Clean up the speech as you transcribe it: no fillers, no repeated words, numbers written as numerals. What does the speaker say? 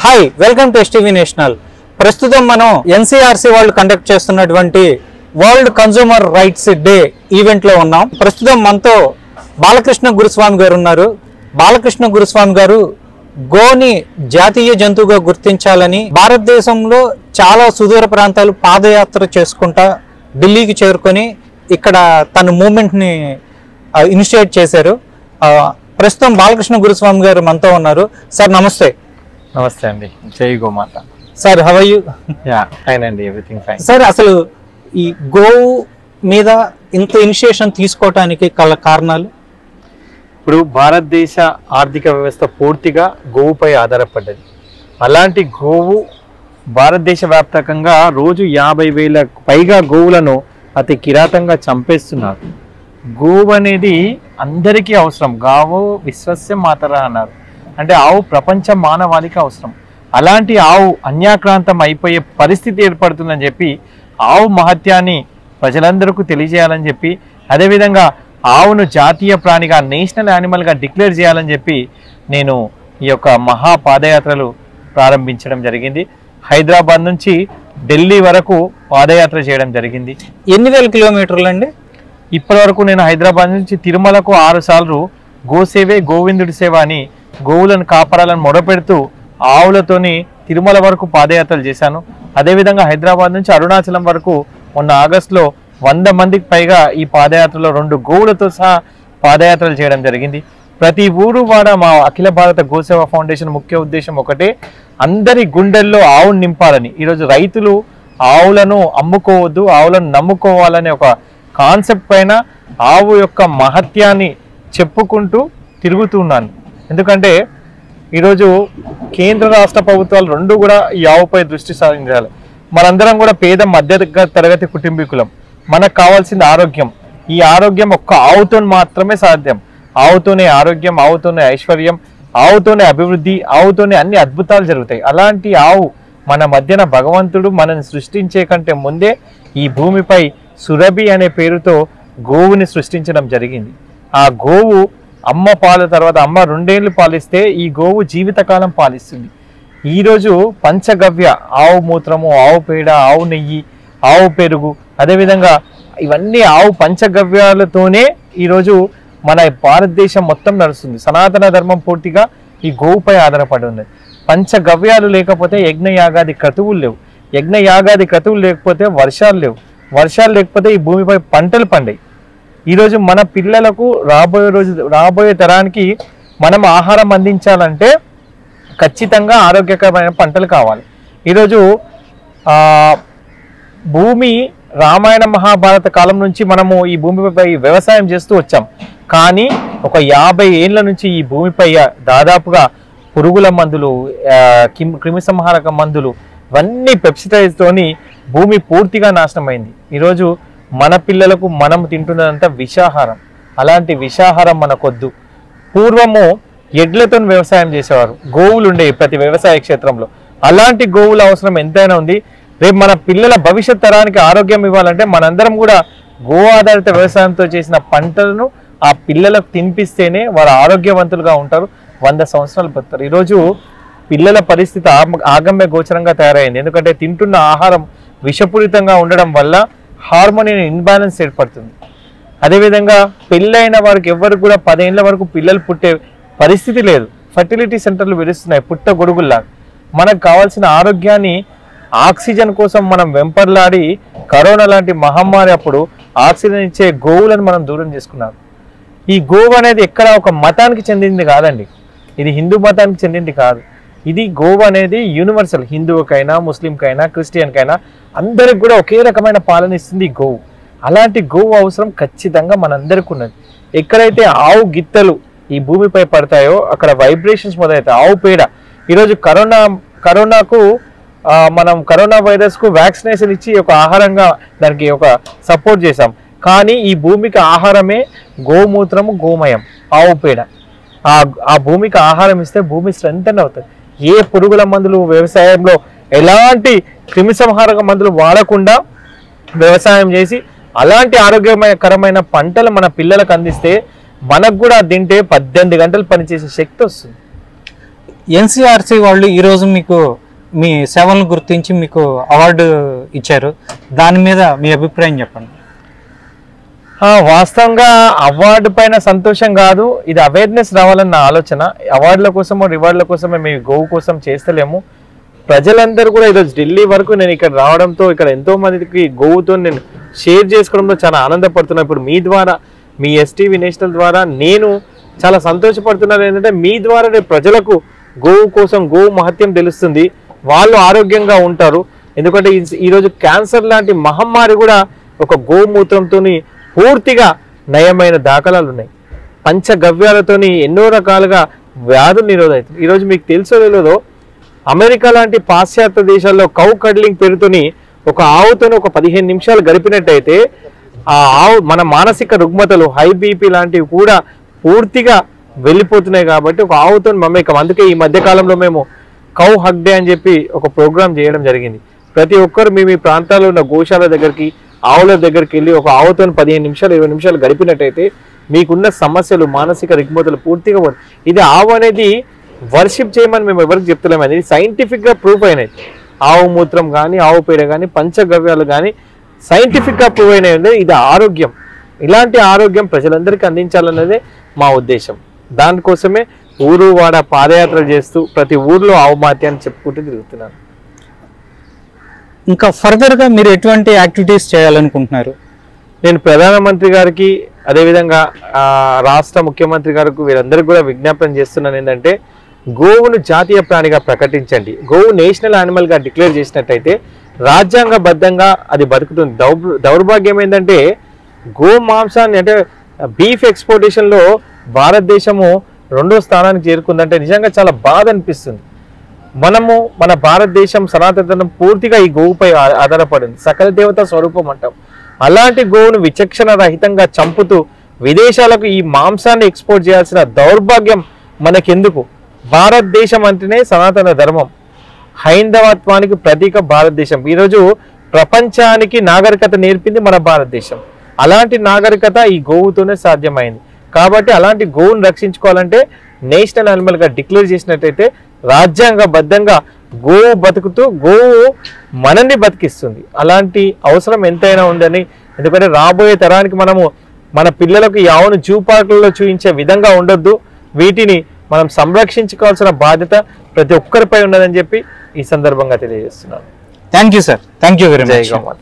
Hi welcome to STV national. ప్రస్తుతం మనం NCRC వాళ్ళు కండక్ట్ చేస్తున్నటువంటి world consumer rights day event లో ఉన్నాం. ప్రస్తుతం మనతో బాలకృష్ణ గురుస్వామి గారు ఉన్నారు. బాలకృష్ణ గురుస్వామి గారు గోని జాతీయ జంతువుగా గుర్తించాలని భారతదేశంలో చాలా సుదూర ప్రాంతాలు పాదయాత్ర చేసుకుంటా ఢిల్లీకి చేరుకొని ఇక్కడ తన మూవ్మెంట్ ని ఇనిషియేట్ చేశారు. ప్రస్తుతం బాలకృష్ణ గురుస్వామి గారు మనతో ఉన్నారు. సార్ నమస్తే. నమస్తే అండి, జై గోమాత. Sir how are you? Yeah fine అండి, ఎవ్రీథింగ్ ఫైన్. సార్ అసలు ఈ గోవు మీద ఇంత ఇనిషియేషన్ తీసుకోవటానికి గల కారణాలు? ఇప్పుడు భారతదేశ ఆర్థిక వ్యవస్థ పూర్తిగా గోవుపై ఆధారపడ్డది. అలాంటి గోవు భారతదేశ వ్యాప్తంగా రోజు 50,000 పైగా గోవులను అతి కిరాతంగా చంపేస్తున్నారు. గోవు అనేది అందరికీ అవసరం. గావు విశ్వస్య మాతర అన్నారు. అంటే ఆవు ప్రపంచ మానవాళికి అవసరం. అలాంటి ఆవు అన్యాక్రాంతం అయిపోయే పరిస్థితి ఏర్పడుతుందని చెప్పి ఆవు మహత్యాన్ని ప్రజలందరికీ తెలియజేయాలని చెప్పి, అదేవిధంగా ఆవును జాతీయ ప్రాణిగా నేషనల్ యానిమల్గా డిక్లేర్ చేయాలని చెప్పి నేను ఈ యొక్క మహా పాదయాత్రలు ప్రారంభించడం జరిగింది. హైదరాబాద్ నుంచి ఢిల్లీ వరకు పాదయాత్ర చేయడం జరిగింది. ఎన్ని వేల కిలోమీటర్లు అండి? ఇప్పటి వరకు నేను హైదరాబాద్ నుంచి తిరుమలకు 6 సార్లు గోసేవే గోవిందుడి సేవ అని గోవులను కాపాడాలని మొదలుపెడుతూ ఆవులతోని తిరుమల వరకు పాదయాత్రలు చేశాను. అదేవిధంగా హైదరాబాద్ నుంచి అరుణాచలం వరకు మొన్న ఆగస్టులో 100 మందికి పైగా ఈ పాదయాత్రలో 2 గోవులతో సహా పాదయాత్రలు చేయడం జరిగింది. ప్రతి ఊరు వాడ మా అఖిల భారత గోసేవ ఫౌండేషన్ ముఖ్య ఉద్దేశం ఒకటే, అందరి గుండెల్లో ఆవును నింపాలని. ఈరోజు రైతులు ఆవులను అమ్ముకోవద్దు, ఆవులను నమ్ముకోవాలనే ఒక కాన్సెప్ట్ పైన ఆవు యొక్క మహత్యాన్ని చెప్పుకుంటూ తిరుగుతున్నాను. ఎందుకంటే ఈరోజు కేంద్ర రాష్ట్ర ప్రభుత్వాలు 2 కూడా ఈ ఆవుపై దృష్టి సారించాలి. మనందరం కూడా పేద మధ్య తరగతి కుటుంబీకులం. మనకు కావాల్సింది ఆరోగ్యం. ఈ ఆరోగ్యం ఒక్క ఆవుతో మాత్రమే సాధ్యం. ఆవుతోనే ఆరోగ్యం, ఆవుతోనే ఐశ్వర్యం, ఆవుతోనే అభివృద్ధి, ఆవుతోనే అన్ని అద్భుతాలు జరుగుతాయి. అలాంటి ఆవు మన మధ్యన భగవంతుడు మనల్ని సృష్టించే కంటే ముందే ఈ భూమిపై సురభి అనే పేరుతో గోవుని సృష్టించడం జరిగింది. ఆ గోవు అమ్మ పాల తర్వాత అమ్మ 2 ఏళ్ళు పాలిస్తే ఈ గోవు జీవితకాలం పాలిస్తుంది. ఈరోజు పంచగవ్య ఆవు మూత్రము, ఆవు పేడ, ఆవు నెయ్యి, ఆవు పెరుగు, అదేవిధంగా ఇవన్నీ ఆవు పంచగవ్యాలతోనే ఈరోజు మన భారతదేశం మొత్తం నడుస్తుంది. సనాతన ధర్మం పూర్తిగా ఈ గోవుపై ఆధారపడి ఉన్నది. పంచగవ్యాలు లేకపోతే యజ్ఞయాగాది క్రతువులు లేవు. యజ్ఞయాగాది క్రతువులు లేకపోతే వర్షాలు లేవు. వర్షాలు లేకపోతే ఈ భూమిపై పంటలు పండాయి. ఈరోజు మన పిల్లలకు రాబోయే తరానికి మనం ఆహారం అందించాలంటే ఖచ్చితంగా ఆరోగ్యకరమైన పంటలు కావాలి. ఈరోజు భూమి రామాయణ మహాభారత కాలం నుంచి మనము ఈ భూమిపై వ్యవసాయం చేస్తూ వచ్చాం. కానీ ఒక 50 ఏళ్ళ నుంచి ఈ భూమిపై దాదాపుగా పురుగుల మందులు, క్రిమిసంహారక మందులు, ఇవన్నీ పెప్సిటైజ్తోని భూమి పూర్తిగా నాశనమైంది. ఈరోజు మన పిల్లలకు మనం తింటున్నదంతా విషాహారం. అలాంటి విషాహారం మనకొద్దు. పూర్వము ఎడ్లతో వ్యవసాయం చేసేవారు, గోవులు ఉండేవి ప్రతి వ్యవసాయ క్షేత్రంలో. అలాంటి గోవుల అవసరం ఎంతైనా ఉంది. రేపు మన పిల్లల భవిష్యత్ తరానికి ఆరోగ్యం ఇవ్వాలంటే మనందరం కూడా గో ఆధారిత వ్యవసాయంతో చేసిన పంటలను ఆ పిల్లలకు తినిపిస్తేనే వారు ఆరోగ్యవంతులుగా ఉంటారు, 100 సంవత్సరాలు బతుకుతారు. ఈరోజు పిల్లల పరిస్థితి ఆగమ్య గోచరంగా తయారైంది. ఎందుకంటే తింటున్న ఆహారం విషపూరితంగా ఉండడం వల్ల హార్మోన్ ఇన్బ్యాలెన్స్ ఏర్పడుతుంది. అదేవిధంగా పెళ్ళైన వారికి ఎవరికి కూడా 10 ఏళ్ళ వరకు పిల్లలు పుట్టే పరిస్థితి లేదు. ఫర్టిలిటీ సెంటర్లు విడుస్తున్నాయి పుట్ట గొడుగుల్లాగా. మనకు కావాల్సిన ఆరోగ్యాన్ని ఆక్సిజన్ కోసం మనం వెంపర్లాడి కరోనా లాంటి మహమ్మారి అప్పుడు ఆక్సిజన్ ఇచ్చే గోవులను మనం దూరం చేసుకున్నాం. ఈ గోవు అనేది ఎక్కడ ఒక మతానికి చెందింది కాదండి. ఇది హిందూ మతానికి చెందింది కాదు. ఇది గోవు అనేది యూనివర్సల్. హిందువుకైనా, ముస్లింకైనా, క్రిస్టియన్కైనా అందరికి కూడా ఒకే రకమైన పాలన ఇస్తుంది గోవు. అలాంటి గోవు అవసరం ఖచ్చితంగా మనందరికీ ఉన్నది. ఎక్కడైతే ఆవు గిత్తలు ఈ భూమిపై పడతాయో అక్కడ వైబ్రేషన్స్ మొదలవుతాయి. ఆవు పేడ ఈరోజు కరోనాకు మనం కరోనా వైరస్కు వ్యాక్సినేషన్ ఇచ్చి ఒక ఆహారంగా దానికి ఒక సపోర్ట్ చేసాం. కానీ ఈ భూమికి ఆహారమే గోమూత్రము, గోమయం, ఆవు పేడ. ఆ భూమికి ఆహారం ఇస్తే భూమి స్ట్రెంథెన్ అవుతుంది. ఏ పురుగుల మందులు వ్యవసాయంలో ఎలాంటి క్రిమిసంహారక మందులు వాడకుండా వ్యవసాయం చేసి అలాంటి ఆరోగ్యకరమైన పంటలు మన పిల్లలకు అందిస్తే మనకు కూడా తింటే 18 గంటలు పనిచేసే శక్తి వస్తుంది. ఎన్సిఆర్సి వాళ్ళు ఈరోజు మీకు మీ సేవలను గుర్తించి మీకు అవార్డు ఇచ్చారు, దాని మీద మీ అభిప్రాయం చెప్పండి. వాస్తవంగా అవార్డు పైన సంతోషం కాదు, ఇది అవేర్నెస్ రావాలన్న ఆలోచన. అవార్డుల కోసమో రివార్డుల కోసమే మేము గోవు కోసం చేస్తలేము. ప్రజలందరూ కూడా ఈరోజు ఢిల్లీ వరకు నేను ఇక్కడ రావడంతో ఇక్కడ ఎంతో మందికి గోవుతో నేను షేర్ చేసుకోవడంలో చాలా ఆనందపడుతున్నాను. ఇప్పుడు మీ ద్వారా, మీ ఎస్టీవీ నేషనల్ ద్వారా నేను చాలా సంతోషపడుతున్నాను. ఏంటంటే మీ ద్వారా రేపు ప్రజలకు గోవు కోసం, గోవు మహత్యం తెలుస్తుంది, వాళ్ళు ఆరోగ్యంగా ఉంటారు. ఎందుకంటే ఈరోజు క్యాన్సర్ లాంటి మహమ్మారి కూడా ఒక గోమూత్రంతో పూర్తిగా నయమైన దాఖలాలు ఉన్నాయి. పంచగవ్యాలతోని ఎన్నో రకాలుగా వ్యాధులు నిరోధవుతాయి. ఈరోజు మీకు తెలుసో లేదో, అమెరికా లాంటి పాశ్చాత్య దేశాల్లో కౌ కడ్లింగ్ పేరుతోని ఒక ఆవుతో ఒక 15 నిమిషాలు గడిపినట్టయితే ఆ ఆవు మన మానసిక రుగ్మతలు, హై బీపీ లాంటివి కూడా పూర్తిగా వెళ్ళిపోతున్నాయి. కాబట్టి ఒక ఆవుతో మమేకం. అందుకే ఈ మధ్యకాలంలో మేము కౌ హగ్ డే అని చెప్పి ఒక ప్రోగ్రామ్ చేయడం జరిగింది. ప్రతి ఒక్కరు మీ ప్రాంతాల్లో ఉన్న గోశాల దగ్గరికి, ఆవుల దగ్గరికి వెళ్ళి ఒక ఆవుతో 15 నిమిషాలు 20 నిమిషాలు గడిపినట్టయితే మీకున్న సమస్యలు, మానసిక రుగ్మతలు పూర్తిగా ఇది ఆవు అనేది వర్షిప్ చేయమని మేము ఎవరికి చెప్తలేము. అనేది సైంటిఫిక్గా ప్రూఫ్ అయినది. ఆవు మూత్రం కానీ, ఆవు పేడ కానీ, పంచగవ్యాలు కానీ సైంటిఫిక్గా ప్రూవ్ అయినది. ఇది ఆరోగ్యం. ఇలాంటి ఆరోగ్యం ప్రజలందరికీ అందించాలన్నదే మా ఉద్దేశం. దానికోసమే ఊరు వాడ పాదయాత్రలు చేస్తూ ప్రతి ఊర్లో ఆవు మాత్యాన్ని చెప్పుకుంటూ తిరుగుతున్నాను. ఇంకా ఫర్దర్గా మీరు ఎటువంటి యాక్టివిటీస్ చేయాలనుకుంటున్నారు? నేను ప్రధానమంత్రి గారికి, అదేవిధంగా రాష్ట్ర ముఖ్యమంత్రి గారికి, వీరందరికీ కూడా విజ్ఞాపన చేస్తున్నాను. ఏంటంటే గోవును జాతీయ ప్రాణిగా ప్రకటించండి. గోవు నేషనల్ యానిమల్గా డిక్లేర్ చేసినట్టయితే రాజ్యాంగబద్ధంగా అది బతుకుతుంది. దౌర్భాగ్యం ఏంటంటే గో మాంసాన్ని, అంటే బీఫ్ ఎక్స్పోర్టేషన్లో భారతదేశము 2వ స్థానానికి చేరుకుందంటే నిజంగా చాలా బాధ అనిపిస్తుంది. మన భారతదేశం సనాతనం పూర్తిగా ఈ గోవుపై ఆధారపడింది. సకల దేవత స్వరూపం అంటాం. అలాంటి గోవును విచక్షణ రహితంగా చంపుతూ విదేశాలకు ఈ మాంసాన్ని ఎక్స్పోర్ట్ చేయాల్సిన దౌర్భాగ్యం మనకెందుకు? భారతదేశం అంటేనే సనాతన ధర్మం, హైందవత్వానికి ప్రతీక భారతదేశం. ఈరోజు ప్రపంచానికి నాగరికత నేర్పింది మన భారతదేశం. అలాంటి నాగరికత ఈ గోవుతోనే సాధ్యమైంది. కాబట్టి అలాంటి గోవును రక్షించుకోవాలంటే నేషనల్ యానిమల్గా డిక్లేర్ చేసినట్టయితే రాజ్యాంగబద్ధంగా గోవు బతుకుతూ గోవు మనల్ని బతికిస్తుంది. అలాంటి అవసరం ఎంతైనా ఉందని, ఎందుకంటే రాబోయే తరానికి మనము మన పిల్లలకు ఈ ఆవును జూ పార్కులలో చూపించే విధంగా ఉండొద్దు. వీటిని మనం సంరక్షించుకోవాల్సిన బాధ్యత ప్రతి ఒక్కరిపై ఉన్నదని చెప్పి ఈ సందర్భంగా తెలియజేస్తున్నాను. Thank you sir. Thank you very much. జై గోమాత.